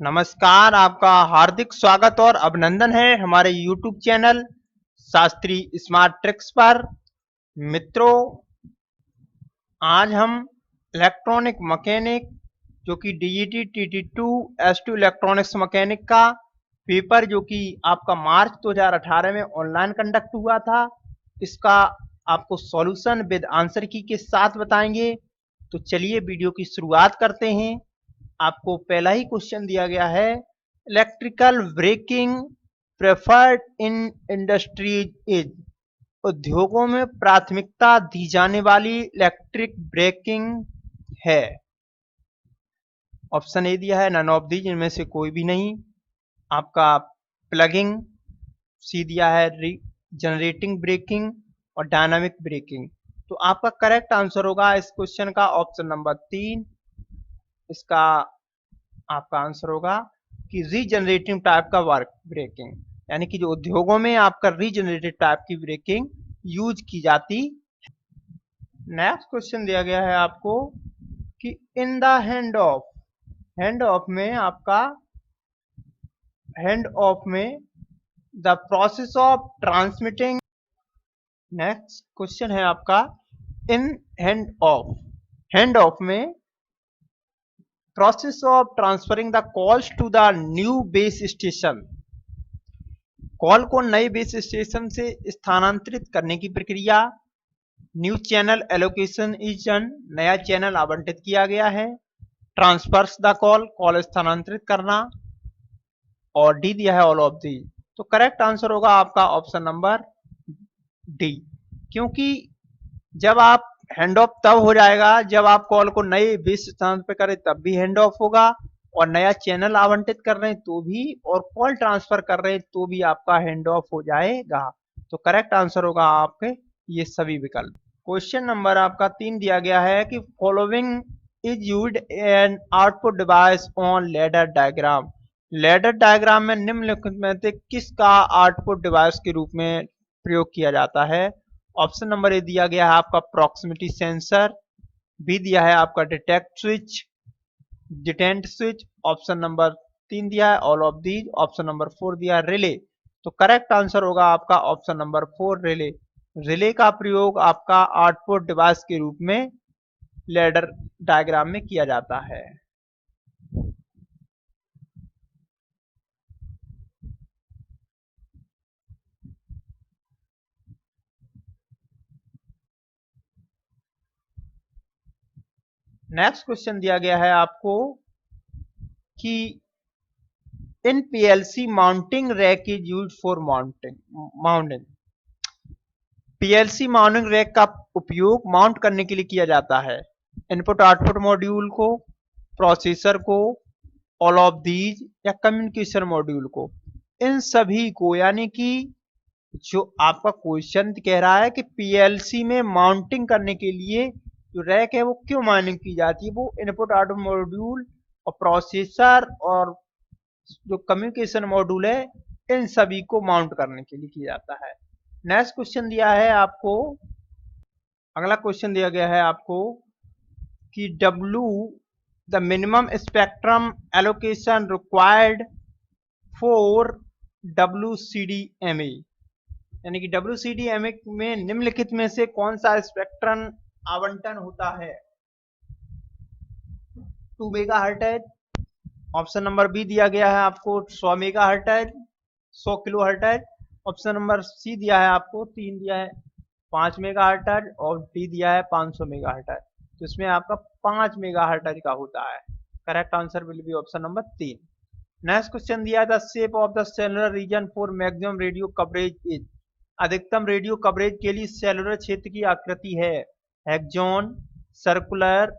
नमस्कार, आपका हार्दिक स्वागत और अभिनंदन है हमारे YouTube channel Shastri smart tricks पर। मित्रों, आज हम इलेक्ट्रॉनिक मैकेनिक जो कि DET TT2 S2 electronics mechanic का पेपर जो कि आपका मार्च 2018 में ऑनलाइन कंडक्ट हुआ था, इसका आपको सॉल्यूशन विद आंसर की के साथ बताएंगे। तो चलिए वीडियो की शुरुआत करते हैं। आपको पहला ही क्वेश्चन दिया गया है, electrical braking preferred in industries is, उद्योगों में प्राथमिकता दी जाने वाली इलेक्ट्रिक ब्रेकिंग है। ऑप्शन ए दिया है नन ऑफ दीज, इनमें से कोई भी नहीं। आपका प्लगिंग, सी दिया है जनरेटिंग ब्रेकिंग और डायनामिक ब्रेकिंग। तो आपका करेक्ट आंसर होगा इस क्वेश्चन का ऑप्शन नंबर 3। इसका आपका आंसर होगा कि रीजनरेटिव टाइप का वर्क ब्रेकिंग, यानी कि जो उद्योगों में आपका रीजनरेटिव टाइप की ब्रेकिंग यूज की जाती। नेक्स्ट क्वेश्चन दिया गया है आपको कि इन द हैंड ऑफ में आपका हैंड ऑफ में the process of transmitting. Next question है आपका इन हैंड ऑफ में process of transferring the calls to the new base station, call को नए बेस स्टेशन से स्थानांतरित करने की प्रक्रिया। New channel allocation is done, नया चैनल आवंटित किया गया है। ट्रांसफर्स द कॉल स्थानांतरित करना। और डी दिया है ऑल ऑफ दी। तो करेक्ट आंसर होगा आपका ऑप्शन नंबर डी, क्योंकि जब आप हैंड ऑफ तब हो जाएगा जब आप कॉल को नए बेस स्थान पे करें, तब भी हैंड ऑफ होगा, और नया चैनल आवंटित कर रहे हैं तो भी, और कॉल ट्रांसफर कर रहे हैं तो भी आपका हैंड ऑफ हो जाएगा। तो करेक्ट आंसर होगा आपके ये सभी विकल्प। क्वेश्चन नंबर आपका 3 दिया गया है कि following is used an output device on ladder diagram, ladder diagram में निम्नलिखित में से किसका आउटपुट डिवाइस के रूप में प्रयोग किया जाता है। ऑप्शन नंबर ए दिया गया है आपका प्रॉक्सिमिटी सेंसर, बी दिया है आपका डिटेंट स्विच, ऑप्शन नंबर 3 दिया है all of these, option number 4 दिया है रिले। तो करेक्ट आंसर होगा आपका ऑप्शन नंबर 4 रिले। रिले का प्रयोग आपका आउटपुट डिवाइस के रूप में लैडर डायग्राम में किया जाता है। नेक्स्ट क्वेश्चन दिया गया है आपको कि in PLC mounting rack is used for mounting, PLC mounting rack का उपयोग माउंट करने के लिए किया जाता है। इनपुट आउटपुट मॉड्यूल को, प्रोसेसर को, ऑल ऑफ दीज या कम्युनिकेशन मॉड्यूल को, इन सभी को, यानी कि जो आपका क्वेश्चन कह रहा है कि पीएलसी में माउंटिंग करने के लिए जो रैक है वो क्यों माउंटिंग की जाती है, वो इनपुट आउटपुट मॉड्यूल और प्रोसेसर और जो कम्युनिकेशन मॉड्यूल है, इन सभी को माउंट करने के लिए किया जाता है। नेक्स्ट क्वेश्चन दिया है आपको, अगला क्वेश्चन दिया गया है आपको कि W the minimum spectrum allocation required for WCDMA, यानी कि WCDMA में निम्नलिखित में से कौन सा स्पेक्ट्रम आवंटन होता है। 2 मेगाहर्ट्ज, ऑप्शन नंबर बी दिया गया है आपको 100 megahertz, 100 kilohertz, option number C दिया है आपको 3 दिया है 5 मेगाहर्ट्ज, और डी दिया है 500 मेगाहर्ट्ज। तो इसमें आपका 5 मेगाहर्ट्ज का होता है। Correct answer will be option number 3। Next question दिया है the shape of the cellular region for maximum radio coverage is, अधिकतम रेडियो कवरेज के लिए सेलुलर क्षेत्र की आकृति है हेक्सोन, सर्कुलर,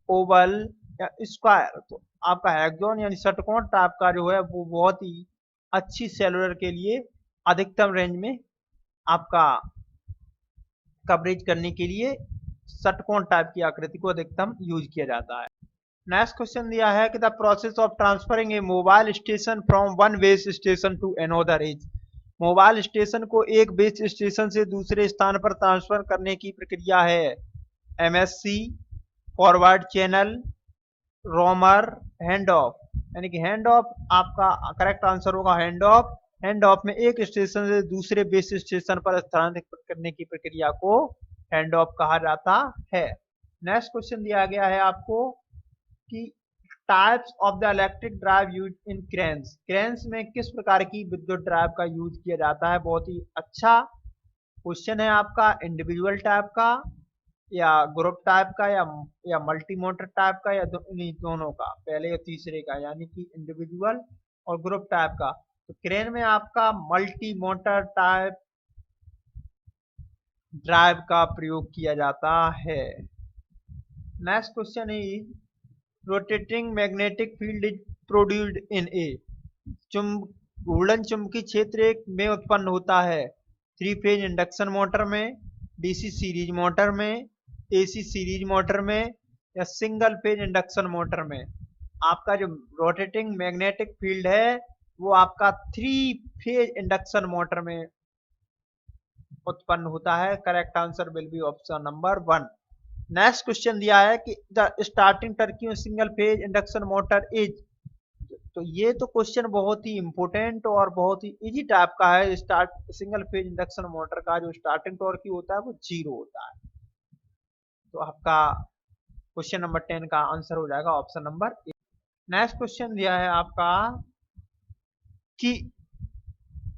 ओवल या स्क्वायर। तो आपका हेक्सोन यानी षटकोण टाइप का जो है वो बहुत ही अच्छी सेलुलर के लिए अधिकतम रेंज में आपका कवरेज करने के लिए षटकोण टाइप की आकृति को अधिकतम यूज किया जाता है। नेक्स्ट क्वेश्चन दिया है कि the process of transferring a mobile station from one base station to another is, mobile station को एक बेस स्टेशन से दूसरे स्थान पर ट्रांसफर करने की प्रक्रिया है MSC, forward channel, roamer, hand off. यानी कि हैंड ऑफ आपका करेक्ट आंसर होगा हैंड ऑफ। हैंड ऑफ में एक स्टेशन से दूसरे बेस स्टेशन पर स्थानांतरित करने की प्रक्रिया को हैंड ऑफ कहा जाता है। नेक्स्ट क्वेश्चन दिया गया है आपको कि types of the electric drive use in cranes. Cranes में किस प्रकार की विद्युत ड्राइव का यूज किया जाता है। बहुत ही अच्छा क्वेश्चन है आपका। इंडिविजुअल टाइप का या ग्रुप टाइप का या मल्टी मोटर टाइप का या दोनों का, पहले या तीसरे का, यानी कि इंडिविजुअल और ग्रुप टाइप का। तो क्रेन में आपका मल्टी मोटर टाइप ड्राइव का प्रयोग किया जाता है। Next question is rotating magnetic field is produced in a. घूर्णन चुंबकीय क्षेत्र में उत्पन्न होता है 3 फेज इंडक्शन मोटर में, डीसी सीरीज मोटर में, एसी सीरीज मोटर में या सिंगल फेज इंडक्शन मोटर में। आपका जो रोटेटिंग मैग्नेटिक फील्ड है वो आपका 3 फेज इंडक्शन मोटर में उत्पन्न होता है। Correct answer will be option number 1। Next question दिया है कि the starting Turkey single phase induction motor is. तो ये तो क्वेश्चन बहुत ही इंपॉर्टेंट और बहुत ही इजी टाइप का है। सिंगल फेज इंडक्शन मोटर का जो स्टार्टिंग टॉर्क होता है वो 0 होता है। तो आपका क्वेश्चन नंबर 10 का आंसर हो जाएगा ऑप्शन नंबर 1। नेक्स्ट क्वेश्चन दिया है आपका कि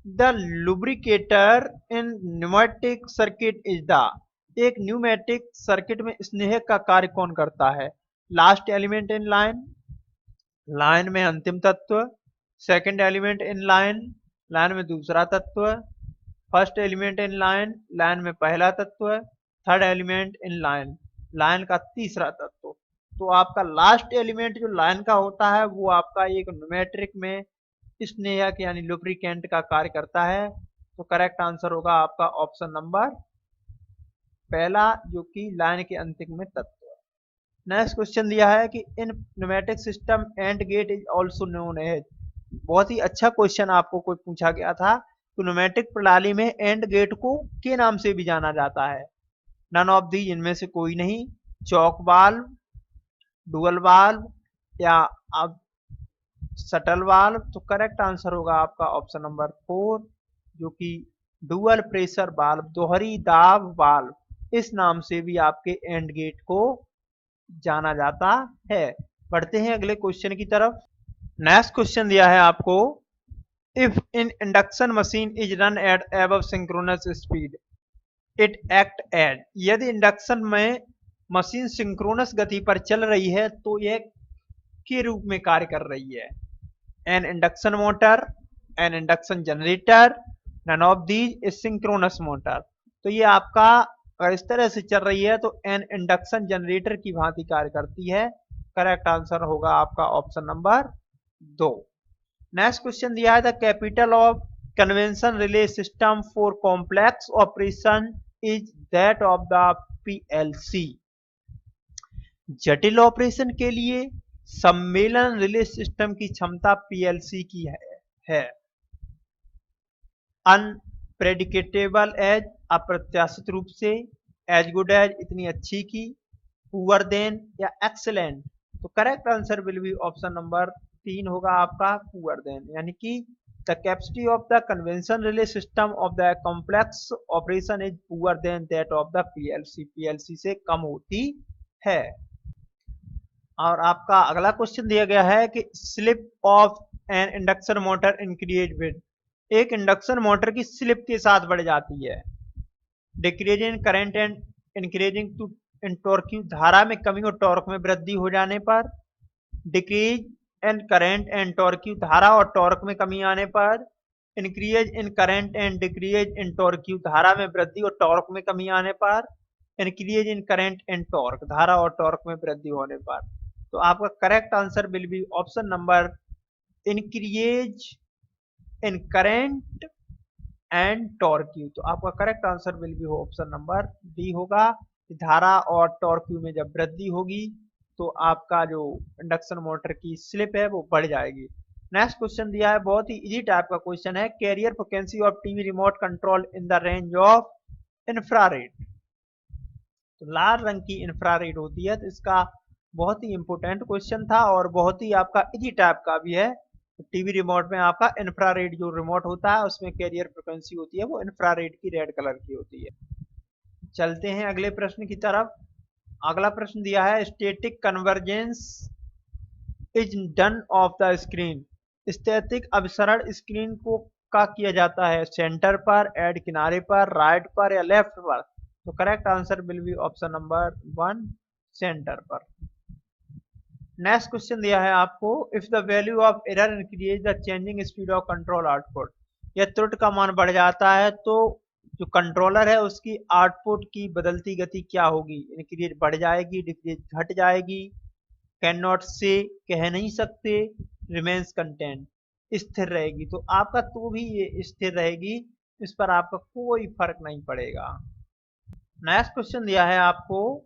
the lubricator in pneumatic circuit is the. एक न्यूमेटिक सर्किट में स्नेहक का कार्य कौन करता है। Last element in line, line में अंतिम तत्व, second element in line, line में दूसरा तत्व, first element in line, line में पहला तत्व, third element in line, line का तीसरा तत्व। तो आपका लास्ट एलिमेंट जो लाइन का होता है वो आपका एक न्यूमेट्रिक में स्नेहक यानी लुब्रिकेंट का कार्य करता है। तो करेक्ट आंसर होगा आपका ऑप्शन नंबर पहला, जो कि लाइन के अंतिम में तत्व है। नेक्स्ट क्वेश्चन दिया है कि in pneumatic system and gate is also known as. बहुत ही अच्छा क्वेश्चन आपको कोई पूछा गया था। तो न्यूमेटिक प्रणाली में एंड गेट को के नाम से भी जाना जाता है। नन ऑफ दी, इनमें से कोई नहीं। चौक वाल्व, डुअल वाल्व या अब शटल वाल्व। तो करेक्ट आंसर होगा आपका ऑप्शन नंबर 4, जो कि डुअल प्रेशर वाल्व, दोहरी दाब वाल्व, इस नाम से भी आपके एंड गेट को जाना जाता है। बढ़ते हैं अगले क्वेश्चन की तरफ। नेक्स्ट क्वेश्चन दिया है आपको, if in induction machine is run at above synchronous speed it act as. यदि इंडक्शन में मशीन सिंक्रोनस गति पर चल रही है तो यह के रूप में कार्य कर रही है। An induction motor, an induction generator, none of these is synchronous motor. तो ये आपका अगर इस तरह से चल रही है तो एन इंडक्शन जनरेटर की भांति कार्य करती है। करेक्ट आंसर होगा आपका ऑप्शन नंबर 2। नेक्स्ट क्वेश्चन दिया है the capital of convention relay system for complex operation is that of the PLC. जटिल ऑपरेशन के लिए सम्मेलन रिले सिस्टम की क्षमता पीएलसी की है। अनप्रेडिकेटेबल एज, अप्रत्याशित रूप से, एज गुड एज, इतनी अच्छी की, पुअर देन या एक्सेलेंट। तो correct answer will be option number 3 होगा आपका पुअर देन। यानी कि the capacity of the convention relay system of the complex operation is poor then that of the PLC, PLC से कम होती है। और आपका अगला क्वेश्चन दिया गया है कि slip of an induction motor increase with. एक इंडक्शन मोटर की स्लिप के साथ बढ़ जाती है। Decrease in current and increasing to in torque, धारा में कमी और टॉर्क में वृद्धि हो जाने पर। Decrease in current and torque, धारा और टॉर्क में कमी आने पर। Increase in current and decrease in torque, धारा में वृद्धि और टॉर्क में कमी आने पर। Increase in current and torque, धारा और टॉर्क में वृद्धि होने पर। तो आपका correct answer will be option number increase in current and torque. तो आपका correct answer will be option number D होगा। धारा और टॉर्क में जब वृद्धि होगी तो आपका जो इंडक्शन मोटर की स्लिप है वो बढ़ जाएगी। नेक्स्ट क्वेश्चन दिया है, बहुत ही इजी टाइप का क्वेश्चन है। Carrier frequency of TV remote control in the range of infrared. तो लाल रंग की इंफ्रारेड होती है, तो इसका बहुत ही इंपॉर्टेंट क्वेश्चन था और बहुत ही आपका इजी टाइप का भी है। टीवी रिमोट में आपका इंफ्रारेड जो रिमोट होता है उसमें कैरियर फ्रिक्वेंसी होती है वो इंफ्रारेड की रेड कलर की होती है। चलते हैं अगले प्रश्न की तरफ। अगला प्रश्न दिया है static convergence is done of the screen. स्थैतिक अभिसरण स्क्रीन को का किया जाता है सेंटर पर, एड किनारे पर, राइट पर या लेफ्ट पर। तो correct answer will be option number 1 centre पर। नेक्स्ट क्वेश्चन दिया है आपको if the value of error increase the changing speed of control output. यह त्रुटि का मान बढ़ जाता है तो जो कंट्रोलर है उसकी आउटपुट की बदलती गति क्या होगी? इंक्रीज बढ़ जाएगी, डिक्रीज घट जाएगी, कैन नॉट से कह नहीं सकते, रिमेन्स कंटेंट स्थिर रहेगी। तो आपका तो भी ये स्थिर रहेगी, इस पर आपका कोई फर्क नहीं पड़ेगा। नेक्स्ट क्वेश्चन दिया है आपको,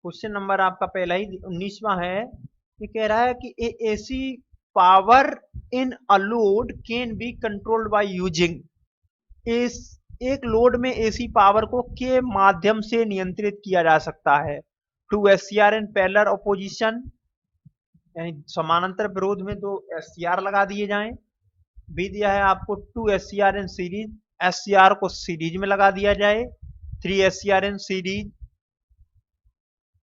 क्वेश्चन नंबर आपका पहला ही 19वां है। ये कह रहा है कि AC power in a load can be controlled by using. इस एक लोड में एसी पावर को के माध्यम से नियंत्रित किया जा सकता है। 2 SCR इन पैरेलल ऑपोजिशन, यानी समानांतर विरोध में 2 SCR लगा दिए जाएं। भी दिया है आपको 2 SCR इन सीरीज, SCR को सीरीज में लगा दिया जाए। 3 SCR इन सीरीज,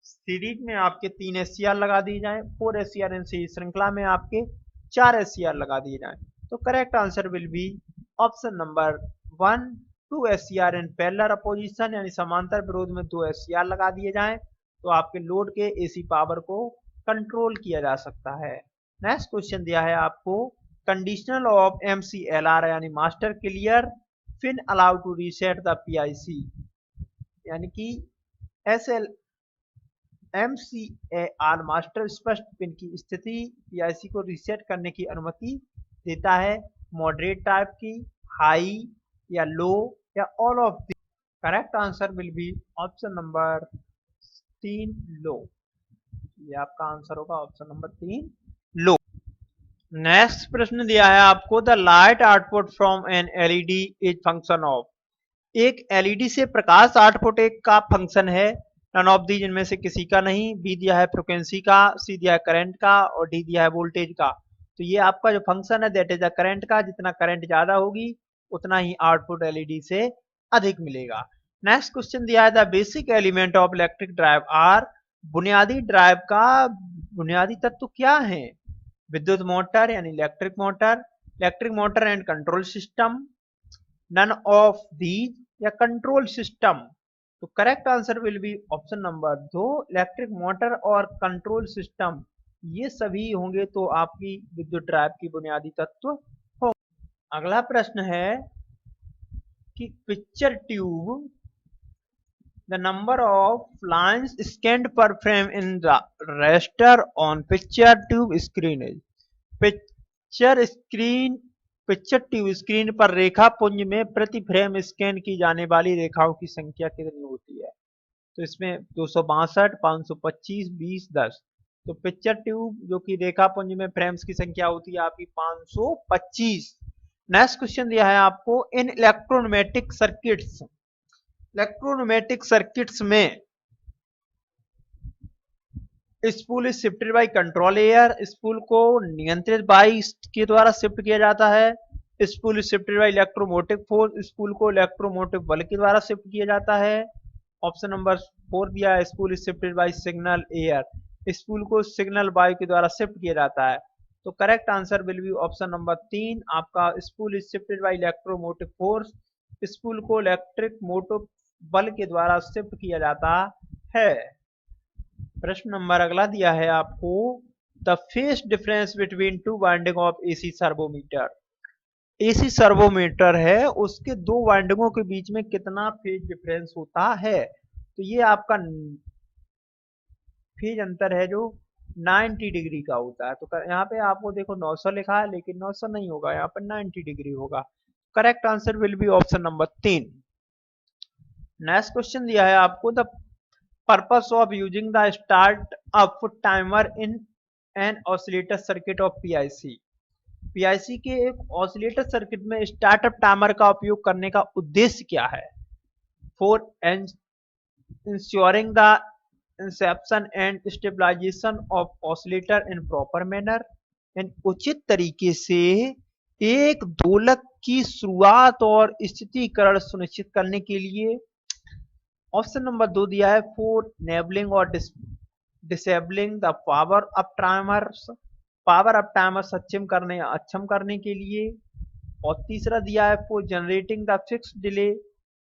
सीरीज में आपके 3 SCR लगा दिए जाएं। 4 SCR इन सीरीज, श्रृंखला में आपके 4 SCR लगा दिए जाएं। तो correct answer will be option number 1 2 SCR in parallel opposition, यानी समांतर विरोध में 2 SCR लगा दिए जाएं तो आपके लोड के एसी पावर को कंट्रोल किया जा सकता है। नेक्स्ट क्वेश्चन दिया है आपको कंडीशनल ऑफ MCLR यानी master clear pin allow to reset the PIC, यानी कि MCAR मास्टर स्पष्ट पिन की स्थिति PIC को रीसेट करने की अनुमति देता है। मॉडरेट टाइप की, हाई या लो या all of the. Correct answer will be option number 3 लो। ये आपका आंसर होगा ऑप्शन नंबर 3 लो। नेक्स्ट प्रश्न दिया है आपको the light output from an LED is function of. एक LED से प्रकाश आउटपुट एक का फंक्शन है, नन ऑफ दी जिनमें से किसी का नहीं। बी दिया है फ्रिक्वेंसी का, सी दिया है करंट का और डी दिया है वोल्टेज का। तो ये आपका जो फंक्शन है दैट इज द करंट का, जितना करंट ज्यादा होगी उतना ही आउटपुट LED से अधिक मिलेगा। नेक्स्ट क्वेश्चन दिया है the basic element of electric drive are. बुनियादी ड्राइव का बुनियादी तत्व क्या है? विद्युत मोटर यानी electric motor and control system, none of these या कंट्रोल सिस्टम। तो correct answer will be option number 2 electric motor और कंट्रोल सिस्टम, ये सभी होंगे तो आपकी विद्युत ड्राइव की बुनियादी तत्व हो। अगला प्रश्न है कि picture tube the number of lines scanned per frame in the raster on picture tube screen is. Picture tube screen पर रेखा पुंज में प्रति फ्रेम स्कैन की जाने वाली रेखाओं की संख्या कितनी होती है? तो इसमें 262, 525, 20, 10। तो पिक्चर ट्यूब जो कि रेखा पुंज में फ्रेम्स की संख्या होती है आपकी 525। नेक्स्ट क्वेश्चन दिया है आपको इन इलेक्ट्रोन्यूमेटिक सर्किट्स में spool is shifted by control air. Spool को नियंत्रित बाई के द्वारा शिफ्ट किया जाता है। Spool is shifted by electromotive force. Spool को इलेक्ट्रोमोटिव बल के द्वारा शिफ्ट किया जाता है। ऑप्शन नंबर 4 दिया है spool is shifted by signal air. Spool को सिग्नल वायु के द्वारा शिफ्ट किया जाता है। तो correct answer will be option number 3 आपका spool is shifted by electromotive force. Spool को इलेक्ट्रिक मोटिव बल के द्वारा शिफ्ट किया जाता है। प्रश्न नंबर अगला दिया है आपको the phase difference between two winding of AC सर्वोमीटर। AC सर्वोमीटर है उसके 2 वाइंडिंगों के बीच में कितना फेज डिफरेंस होता है? तो ये आपका फेज अंतर है जो 90 डिग्री का होता है। तो यहाँ पे आपको देखो 900 लिखा है लेकिन 900 नहीं होगा, यहाँ पर 90 डिग्री होगा। Correct answer will be option number 3। Next question दिया है आपको the purpose of using the start up timer in an oscillator circuit of PIC। PIC के एक ऑसिलेटर सर्किट में स्टार्टअप टाइमर का उपयोग करने का उद्देश्य क्या है? For ensuring the inception and stabilisation of oscillator in proper manner, यानी उचित तरीके से एक दोलक की शुरुआत और स्थितिकरण सुनिश्चित करने के लिए। ऑप्शन नंबर 2 दिया है फॉर इनेबलिंग और disabling the power of timers, power off timer सक्षम करने या अक्षम करने के लिए। और तीसरा दिया है for generating the fix delay,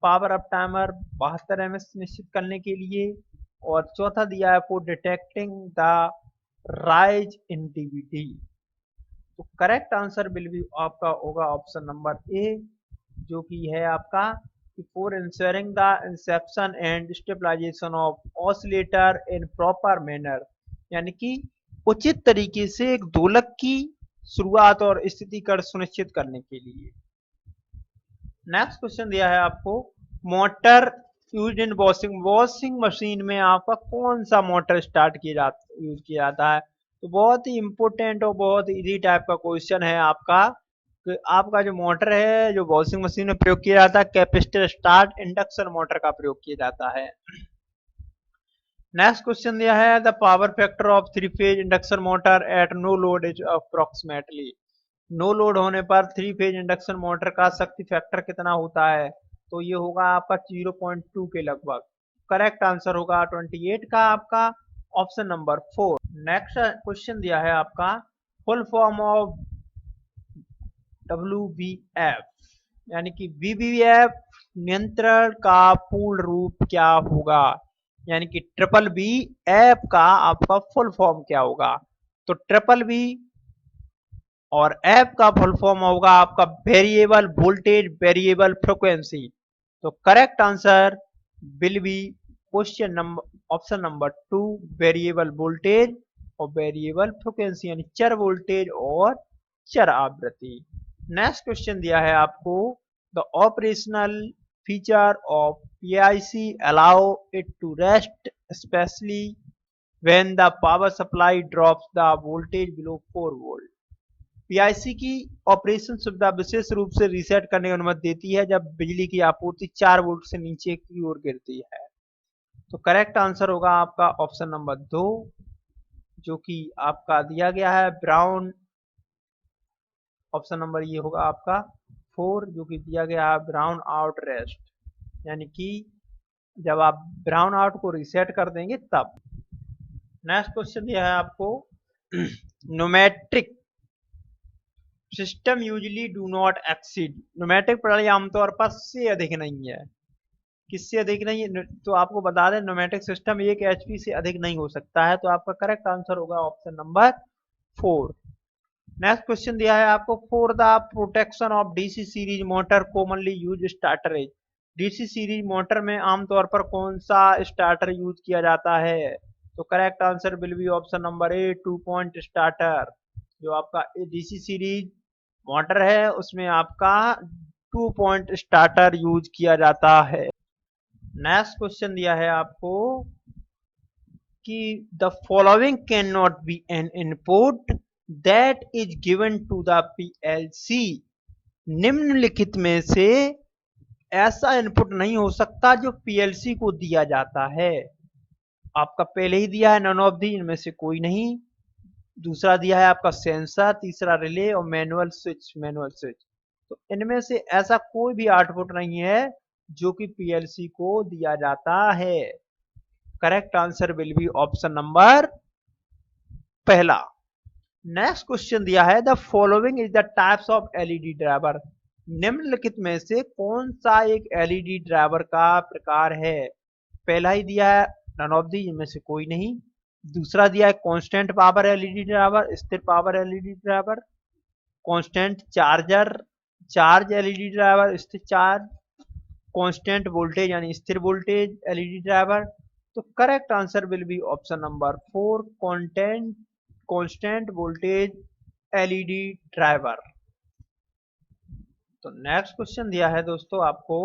power off timer 72 ms निश्चित करने के लिए। और चौथा दिया है for detecting the rise in DVD. तो करेक्ट आंसर विल बी आपका होगा ऑप्शन नंबर ए, जो कि है आपका for ensuring the inception and stabilisation of oscillator in proper manner, यानी कि उचित तरीके से एक दोलक की शुरुआत और स्थितिकरण सुनिश्चित करने के लिए। नेक्स्ट क्वेश्चन दिया है आपको motor use in washing machine में आपका कौन सा मोटर स्टार्ट यूज किया जाता है। तो बहुत ही इंपोर्टेंट और बहुत इजी टाइप का क्वेश्चन है आपका कि आपका जो मोटर है जो वॉशिंग मशीन में प्रयोग किया जाता है कैपेसिटर स्टार्ट इंडक्शन मोटर का प्रयोग किया जाता है। नेक्स्ट क्वेश्चन दिया है the power factor of 3 phase induction motor at no load is approximately. No load होने पर 3 फेज इंडक्शन मोटर का शक्ति फैक्टर कितना होता है। तो ये होगा आपका 0.2 के लगभग। करेक्ट आंसर होगा 28 का आपका ऑप्शन नंबर 4। नेक्स्ट क्वेश्चन दिया है आपका फुल फॉर्म ऑफ WVF, यानी कि VVF नियंत्रण का पूर्ण रूप क्या होगा, यानी कि ट्रिपल बी एफ का आपका फुल फॉर्म क्या होगा। तो ट्रिपल बी और एफ का फुल फॉर्म होगा आपका वेरिएबल वोल्टेज वेरिएबल फ्रीक्वेंसी। तो correct answer will B question number option number 2 variable voltage और वेरिएबल फ्रीक्वेंसी, यानी चर वोल्टेज और चर आवृत्ति। नेक्स्ट क्वेश्चन दिया है आपको the operational feature of PIC allow it to rest especially when the power supply drops the voltage below 4 volt। PIC की ऑपरेशन सुविधा विशेष रूप से रीसेट करने की अनुमति देती है जब बिजली की आपूर्ति 4 वोल्ट से नीचे की ओर गिरती है। तो करेक्ट आंसर होगा आपका ऑप्शन नंबर 2, जो कि आपका दिया गया है ब्राउन। ऑप्शन नंबर ये होगा आपका 4, जो कि दिया गया है ब्राउन आउट रेस्ट, यानी कि जब आप ब्राउन आउट को रीसेट कर देंगे तब। नेक्स्ट क्वेश्चन दिया है आपको pneumatic system usually do not exceed. Pneumatic प्रणाली आमतौर पर से अधिक नहीं है, किससे अधिक नहीं है। तो आपको बता दें न्यूमेटिक सिस्टम 1 HP से अधिक नहीं हो सकता है। तो आपका करेक्ट आंसर होगा ऑप्शन नंबर 4। नेक्स्ट क्वेश्चन दिया है आपको for the protection of DC series motor commonly use starter as. DC series motor में आमतौर पर कौन सा स्टार्टर यूज किया जाता है। तो correct answer will be option number A 2 point starter. जो आपका DC सीरीज मोटर है उसमें आपका 2 पॉइंट स्टार्टर यूज किया जाता है। नेक्स्ट क्वेश्चन दिया है आपको कि the following can not be N input that is given to the PLC। निम्नलिखित में से ऐसा इनपुट नहीं हो सकता जो PLC को दिया जाता है। आपका पहले ही दिया है नन ऑफ दी, इनमें से कोई नहीं। दूसरा दिया है आपका सेंसर, तीसरा रिले और मैनुअल स्विच। तो इनमें से ऐसा कोई भी आउटपुट नहीं है जो कि PLC को दिया जाता है। Correct answer will be option number पहला। नेक्स्ट क्वेश्चन दिया है the following is the types of LED driver. निम्नलिखित में से कौन सा एक LED ड्राइवर का प्रकार है। पहला ही दिया है नन ऑफ दी, इनमें से कोई नहीं। दूसरा दिया है कांस्टेंट पावर LED ड्राइवर, स्थिर power LED driver, constant charge LED driver, स्थिर चार्ज, कांस्टेंट वोल्टेज यानी स्थिर वोल्टेज LED ड्राइवर। तो correct answer will be option number 4 constant voltage LED driver. तो नेक्स्ट क्वेश्चन दिया है दोस्तों आपको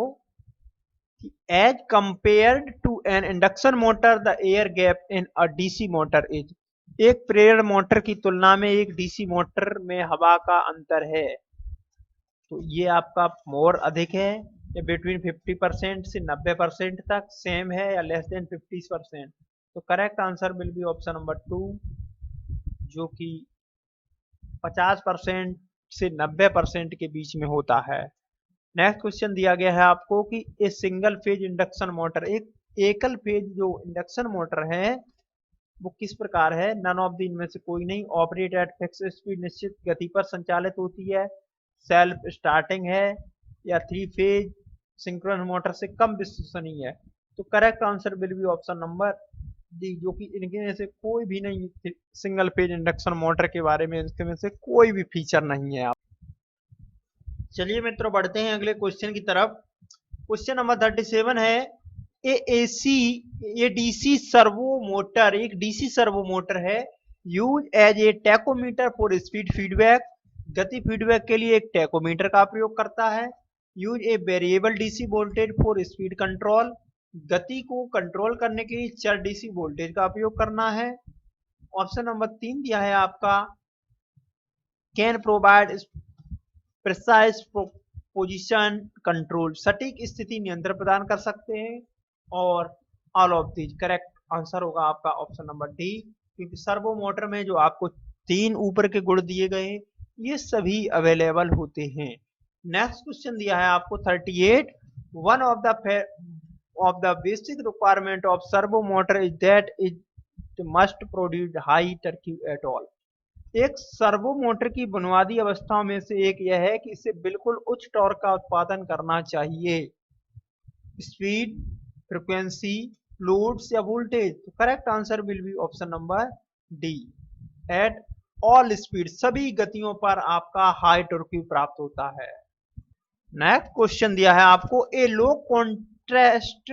as compared to an induction motor the air gap in a DC motor is. एक प्रेरण मोटर की तुलना में एक DC मोटर में हवा का अंतर है। तो ये आपका मोर अधिक है या बिटवीन 50% से 90% तक, सेम है या लेस देन 50%। तो correct answer will be option number 2, जो कि 50% से 90% के बीच में होता है। नेक्स्ट क्वेश्चन दिया गया है आपको कि a single phase induction motor, एक एकल फेज जो इंडक्शन मोटर है वो किस प्रकार है। नन ऑफ द इनमें से कोई नहीं। ऑपरेट एट फिक्स स्पीड, निश्चित गति पर संचालित होती है। सेल्फ स्टार्टिंग है, या थ्री फेज सिंक्रोनस मोटर से कम विश्वसनीय है। तो correct answer will be option number D, जो कि इनके में से कोई भी नहीं, सिंगल फेज इंडक्शन मोटर के बारे में इसके में से कोई भी फीचर नहीं है। चलिए मित्रों बढ़ते हैं अगले क्वेश्चन की तरफ। क्वेश्चन नंबर 37 है ये डीसी सर्वो मोटर, एक डीसी सर्वो मोटर है, use as a tachometer for speed feedback, गति फीडबैक के लिए एक टैकोमीटर का प्रयोग करता है। Use a variable DC voltage for speed control, गति को कंट्रोल करने के लिए चर डीसी वोल्टेज का उपयोग करना है। ऑप्शन नंबर 3 दिया है आपका can provide precise position control, सटीक स्थिति नियंत्रण प्रदान कर सकते हैं। और all of these, correct answer होगा आपका ऑप्शन नंबर डी, क्योंकि सर्वो मोटर में जो आपको 3 ऊपर के गुण दिए गए हैं ये सभी अवेलेबल होते हैं। नेक्स्ट क्वेश्चन दिया है आपको 38, one of the basic requirement of servo motor is that it must produce high torque at all. एक सर्वो मोटर की बुनियादी अवस्थाओं में से एक यह है कि इसे बिल्कुल उच्च टॉर्क का उत्पादन करना चाहिए। स्पीड, फ्रीक्वेंसी, लोड्स या वोल्टेज। तो correct answer will be option number D, at all speed, सभी गतियों पर आपका हाई टॉर्क प्राप्त होता है। नेक्स्ट क्वेश्चन दिया है आपको a low contrast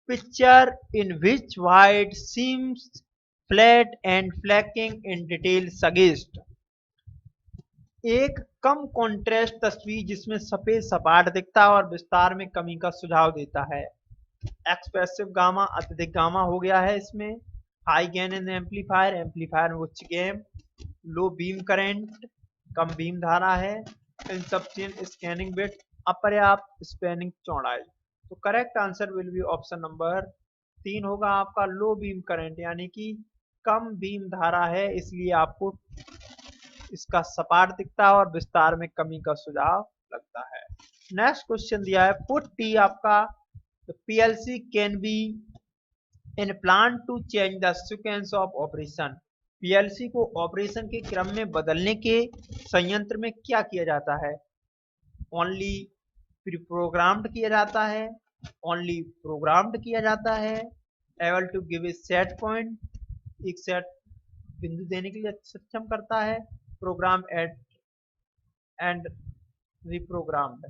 picture in which white seems flat and flaking in detail suggest, एक कम कॉन्ट्रास्ट तस्वीर जिसमें सफेद सपाट दिखता है और विस्तार में कमी का सुझाव देता है। एक्सप्रेसिव गामा, अत्यधिक गामा हो गया है इसमें। High gain in amplifier, amplifier में उच्च गेन। लो बीम करंट, कम बीम धारा है। इनसफिशिएंट स्कैनिंग बिट, अपर्याप्त स्पैनिंग चौड़ाई। तो correct answer will be option number 3 होगा आपका लो बीम करंट, यानी कि कम बीम धारा है इसलिए आपको इसका सपाट दिखता है और विस्तार में कमी का सुझाव लगता है। नेक्स्ट क्वेश्चन दिया है पुट टी आपका, PLC can be in plan to change the sequence of operation, PLC को ऑपरेशन के क्रम में बदलने के संयंत्र में क्या किया जाता है। ओनली प्रोग्राम्ड किया जाता है, ओनली प्रोग्राम्ड किया जाता है, able to give a set point, एक सेट बिंदु देने के लिए सक्षम करता है, program and reprogrammed,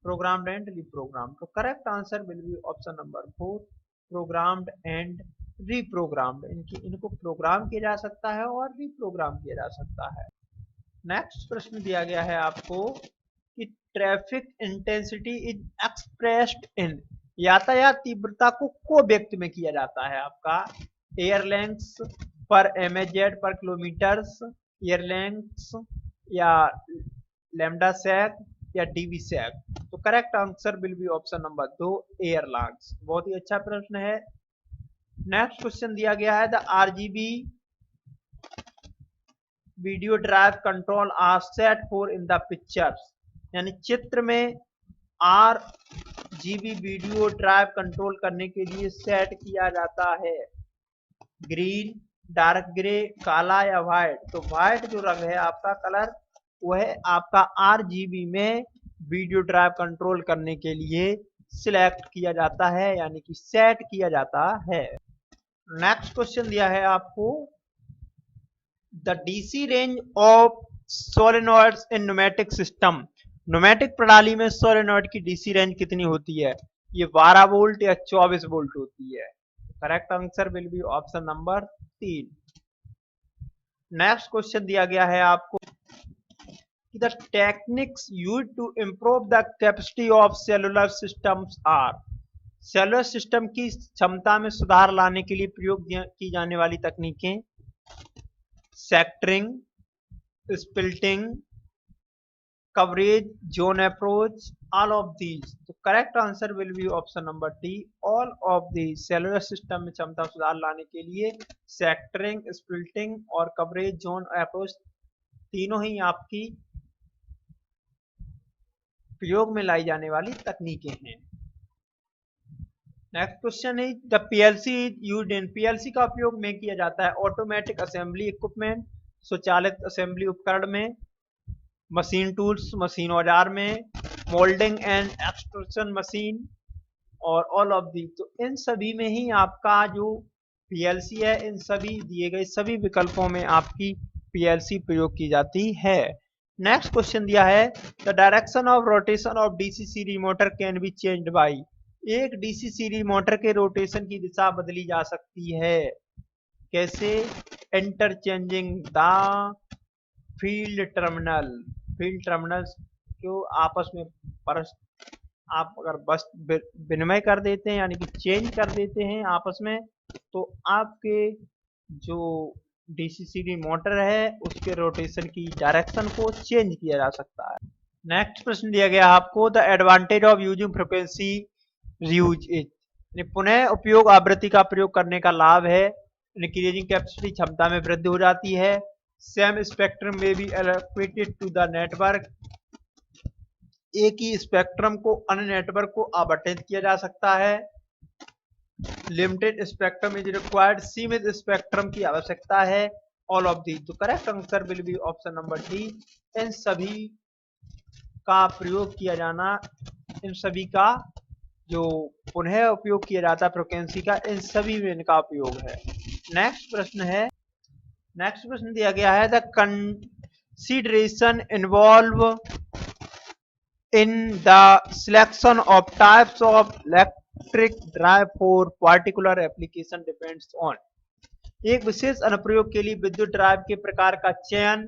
programmed and reprogrammed. तो correct answer will be option number 4, programmed and reprogrammed. इनको प्रोग्राम किया जा सकता है और रिप्रोग्राम किया जा सकता है। नेक्स्ट प्रश्न दिया गया है आपको कि traffic intensity is expressed in, यातायात तीव्रता को व्यक्त में किया जाता है आपका एयर लेंथ्स पर एमएजेड पर किलोमीटर्स, एयर लेंथ्स या लैम्डा सैक या डीवी सैक। तो correct answer will be option number 2, air lengths. बहुत ही अच्छा प्रश्न है। नेक्स्ट क्वेश्चन दिया गया है the RGB video drive control are set for in the pictures, यानी चित्र में आरजीबी वीडियो ड्राइव कंट्रोल करने के लिए सेट किया जाता है। ग्रीन, डार्क ग्रे, काला या व्हाइट। तो व्हाइट जो रंग है आपका कलर वह आपका आरजीबी में वीडियो ड्राइव कंट्रोल करने के लिए सिलेक्ट किया जाता है, यानी कि सेट किया जाता है। नेक्स्ट क्वेश्चन दिया है आपको the DC range of solenoids in pneumatic system, pneumatic प्रणाली में सोलेनॉइड की डीसी रेंज कितनी होती है। ये 12 वोल्ट या 24 वोल्ट होती है। Correct answer will be option number 3। Next question दिया गया है आपको कि the techniques used to improve the capacity of cellular systems are, cellular system की क्षमता में सुधार लाने के लिए प्रयोग की जाने वाली तकनीकें सेक्टरिंग, splitting, coverage, zone approach, all of these. तो correct answer will be option number D. All of these cellular system में क्षमता सुधार लाने के लिए sectoring, splitting और coverage, zone approach तीनों ही आपकी प्रयोग में लाई जाने वाली तकनीकें हैं। नेक्स्ट क्वेश्चन है the PLC used in, PLC का उपयोग में किया जाता है ऑटोमेटिक असेंबली इक्विपमेंट, स्वचालित असेंबली उपकरण में, मशीन टूल्स मशीन औजार में, मोल्डिंग एंड एक्सट्रूशन मशीन और ऑल ऑफ दी। तो इन सभी में ही आपका जो पीएलसी है, इन सभी दिए गए सभी विकल्पों में आपकी पीएलसी प्रयोग की जाती है। नेक्स्ट क्वेश्चन दिया है the direction of rotation of DC series motor can be changed by, एक डीसी सीरीज मोटर के रोटेशन की दिशा बदली जा सकती है कैसे? Interchanging the field terminal, field terminals को आपस में आप अगर बस विनिमय कर देते हैं यानी कि चेंज कर देते हैं आपस में, तो आपके जो डीसी सीरीज मोटर है उसके रोटेशन की डायरेक्शन को चेंज किया जा सकता है। नेक्स्ट प्रश्न दिया गया आपको the advantage of using frequency reuse is, पुनः उपयोग आवृत्ति का प्रयोग करने का लाभ है इंक्रीजिंग कैपेसिटी, क्षमता में वृद्धि हो जाती है। सेम स्पेक्ट्रम में be allocated to the network, एक ही स्पेक्ट्रम को अन्य नेटवर्क को आवंटित किया जा सकता है। लिमिटेड स्पेक्ट्रम इज रिक्वायर्ड, सीमित स्पेक्ट्रम की आवश्यकता है। ऑल ऑफ दी, तो correct answer will be option number D. इन सभी का प्रयोग किया जाना, इन सभी का जो पुनः उपयोग किया जाता है फ्रिक्वेंसी का, इन सभी में इनका उपयोग है। नेक्स्ट प्रश्न दिया गया है the consideration involve in the selection of types of electric drive for particular application depends on, एक विशेष अनुप्रयोग के लिए विद्युत ड्राइव के प्रकार का चयन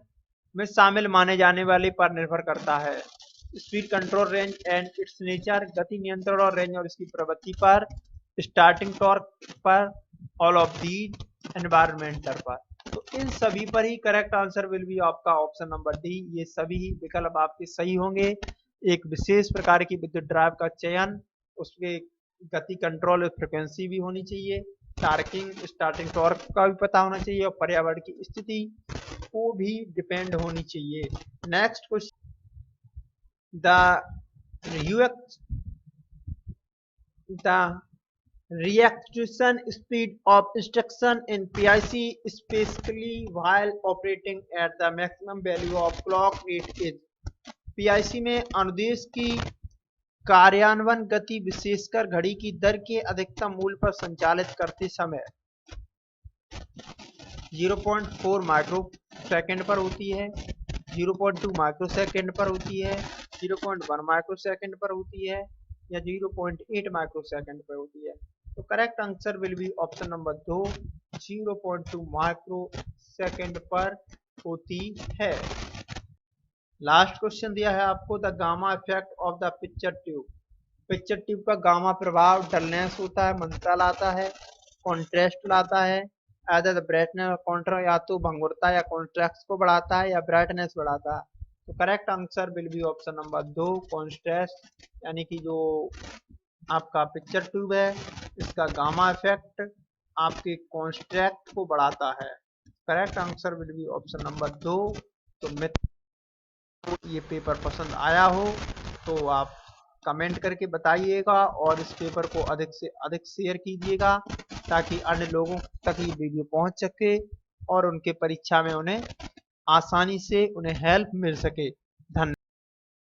में शामिल माने जाने वाले पर निर्भर करता है। Speed control, range and it's nature, गति नियंत्रण और रेंज और इसकी प्रवृत्ति पर, स्टार्टिंग टॉर्क पर, ऑल ऑफ दीज एनवायरमेंटल पर। तो इन सभी पर ही करेक्ट आंसर विल बी आपका ऑप्शन नंबर डी। ये सभी विकल्प आपके सही होंगे। एक विशेष प्रकार की विद्युत ड्राइव का चयन, उसके गति कंट्रोल फ्रिक्वेंसी भी होनी चाहिए, टार्किंग स्टार्टिंग टॉर्क का भी पता होना चाहिए और पर्यावरण की स्थिति को भी डिपेंड होनी चाहिए। Next question the reaction speed of instruction in PIC, especially while operating at the maximum value of clock rate is, PIC में अनुदेश की कार्यान्वयन गति विशेषकर घड़ी की दर के अधिकतम मूल्य पर संचालित करते समय 0.4 माइक्रो सेकेंड पर होती है, 0.2 माइक्रो सेकेंड पर होती है, 0.1 माइक्रो सेकेंड पर होती है या 0.8 माइक्रो सेकेंड पर होती है। तो correct answer will be option number 2, 0.2 micro second पर होती है। लास्ट क्वेश्चन दिया है आपको the gamma effect of the picture tube, picture tube का गामा प्रभाव डलनेस होता है, मंत्रता लाता है, कॉन्ट्रास्ट लाता है, आदर ब्राइटनेस और कॉन्ट्रास्ट या तो भंगुरता या कॉन्ट्रास्ट को बढ़ाता है या ब्राइटनेस बढ़ाता है। तो correct answer will be option number 2, contrast, यानी कि जो आपका पिक्चर ट्यूब है इसका गामा इफेक्ट आपके कॉन्ट्रास्ट को बढ़ाता है। Correct answer will be option number 2। तो ये पेपर पसंद आया हो तो आप कमेंट करके बताइएगा और इस पेपर को अधिक से अधिक शेयर कीजिएगा ताकि अन्य लोगों तक ये वीडियो पहुंच सके और उनके परीक्षा में उन्हें आसानी से उन्हें हेल्प मिल सके। धन्यवाद।